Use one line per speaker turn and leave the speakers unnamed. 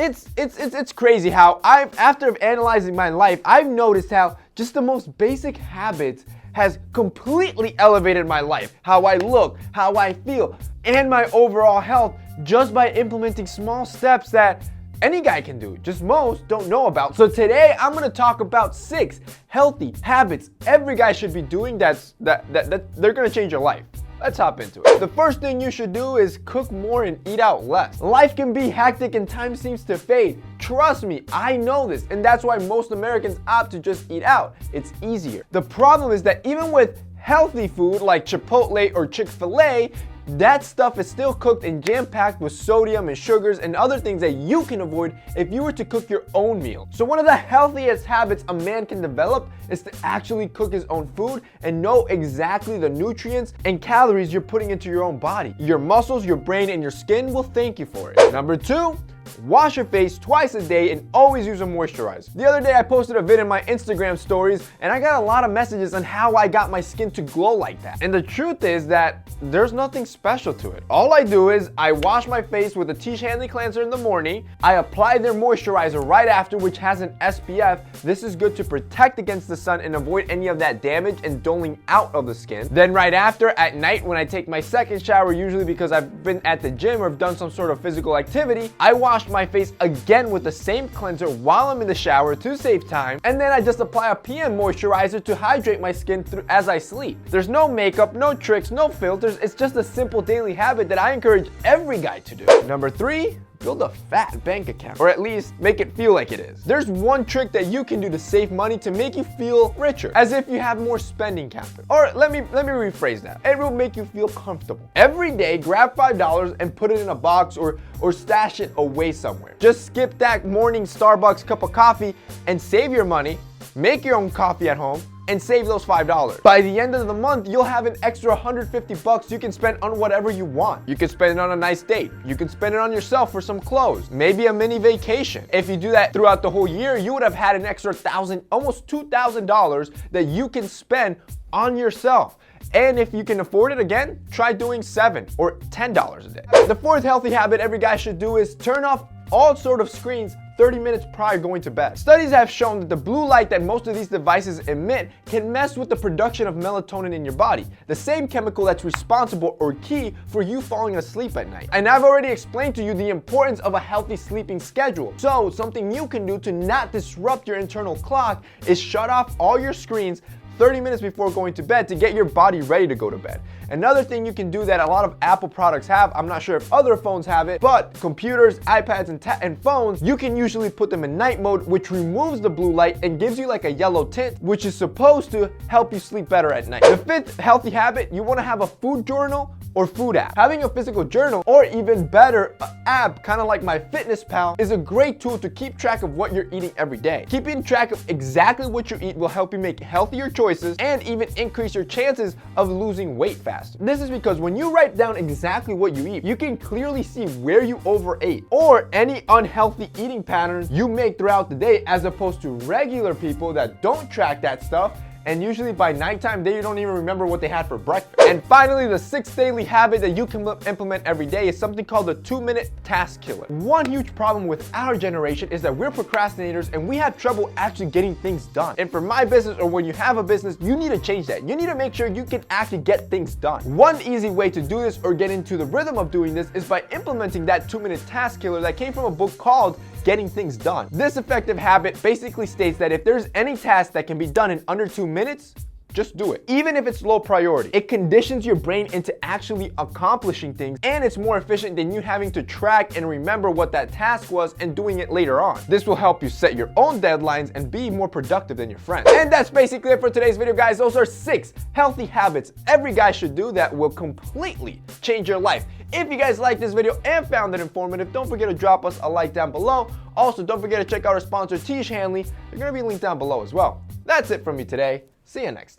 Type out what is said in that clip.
It's crazy how after analyzing my life, I've noticed how just the most basic habits has completely elevated my life, how I look, how I feel, and my overall health just by implementing small steps that any guy can do, just most don't know about. So today I'm gonna talk about 6 healthy habits every guy should be doing that they're gonna change your life. Let's hop into it. The first thing you should do is cook more and eat out less. Life can be hectic and time seems to fade. Trust me, I know this, and that's why most Americans opt to just eat out. It's easier. The problem is that even with healthy food like Chipotle or Chick-fil-A, that stuff is still cooked and jam-packed with sodium and sugars and other things that you can avoid if you were to cook your own meal. So one of the healthiest habits a man can develop is to actually cook his own food and know exactly the nutrients and calories you're putting into your own body. Your muscles, your brain, and your skin will thank you for it. Number 2, wash your face twice a day and always use a moisturizer. The other day I posted a vid in my Instagram stories and I got a lot of messages on how I got my skin to glow like that. And the truth is that there's nothing special to it. All I do is I wash my face with a Tish Hanley cleanser in the morning. I apply their moisturizer right after, which has an SPF. This is good to protect against the sun and avoid any of that damage and doling out of the skin. Then right after, at night when I take my second shower, usually because I've been at the gym or have done some sort of physical activity, I wash my face again with the same cleanser while I'm in the shower to save time, and then I just apply a PM moisturizer to hydrate my skin as I sleep. There's no makeup, no tricks, no filters. It's just a simple daily habit that I encourage every guy to do. Number 3, build a fat bank account, or at least make it feel like it is. There's one trick that you can do to save money to make you feel richer, as if you have more spending capital. Or let me rephrase that. It will make you feel comfortable. Every day, grab $5 and put it in a box or stash it away somewhere. Just skip that morning Starbucks cup of coffee and save your money, make your own coffee at home, and save those $5. By the end of the month, you'll have an extra $150 you can spend on whatever you want. You can spend it on a nice date. You can spend it on yourself for some clothes, maybe a mini vacation. If you do that throughout the whole year, you would have had an extra $1,000, almost $2,000 that you can spend on yourself. And if you can afford it, again, try doing $7 or $10 a day. The fourth healthy habit every guy should do is turn off all sort of screens 30 minutes prior to going to bed. Studies have shown that the blue light that most of these devices emit can mess with the production of melatonin in your body, the same chemical that's responsible or key for you falling asleep at night. And I've already explained to you the importance of a healthy sleeping schedule. So something you can do to not disrupt your internal clock is shut off all your screens 30 minutes before going to bed to get your body ready to go to bed. Another thing you can do that a lot of Apple products have, I'm not sure if other phones have it, but computers, iPads, and phones, you can usually put them in night mode, which removes the blue light and gives you like a yellow tint, which is supposed to help you sleep better at night. The fifth healthy habit, you want to have a food journal or food app. Having a physical journal, or even better, an app kind of like MyFitnessPal, is a great tool to keep track of what you're eating every day. Keeping track of exactly what you eat will help you make healthier choices and even increase your chances of losing weight faster. This is because when you write down exactly what you eat, you can clearly see where you overate or any unhealthy eating patterns you make throughout the day, as opposed to regular people that don't track that stuff, and usually by nighttime they don't even remember what they had for breakfast. And finally, the sixth daily habit that you can implement every day is something called the 2-minute task killer. One huge problem with our generation is that we're procrastinators and we have trouble actually getting things done. And for my business, or when you have a business, you need to change that. You need to make sure you can actually get things done. One easy way to do this, or get into the rhythm of doing this, is by implementing that 2-minute task killer that came from a book called Getting Things Done. This effective habit basically states that if there's any task that can be done in under 2 minutes, just do it, even if it's low priority. It conditions your brain into actually accomplishing things, and it's more efficient than you having to track and remember what that task was and doing it later on. This will help you set your own deadlines and be more productive than your friends. And that's basically it for today's video, guys. Those are 6 healthy habits every guy should do that will completely change your life. If you guys liked this video and found it informative, don't forget to drop us a like down below. Also, don't forget to check out our sponsor, Tish Hanley. They're going to be linked down below as well. That's it from me today. See you next time.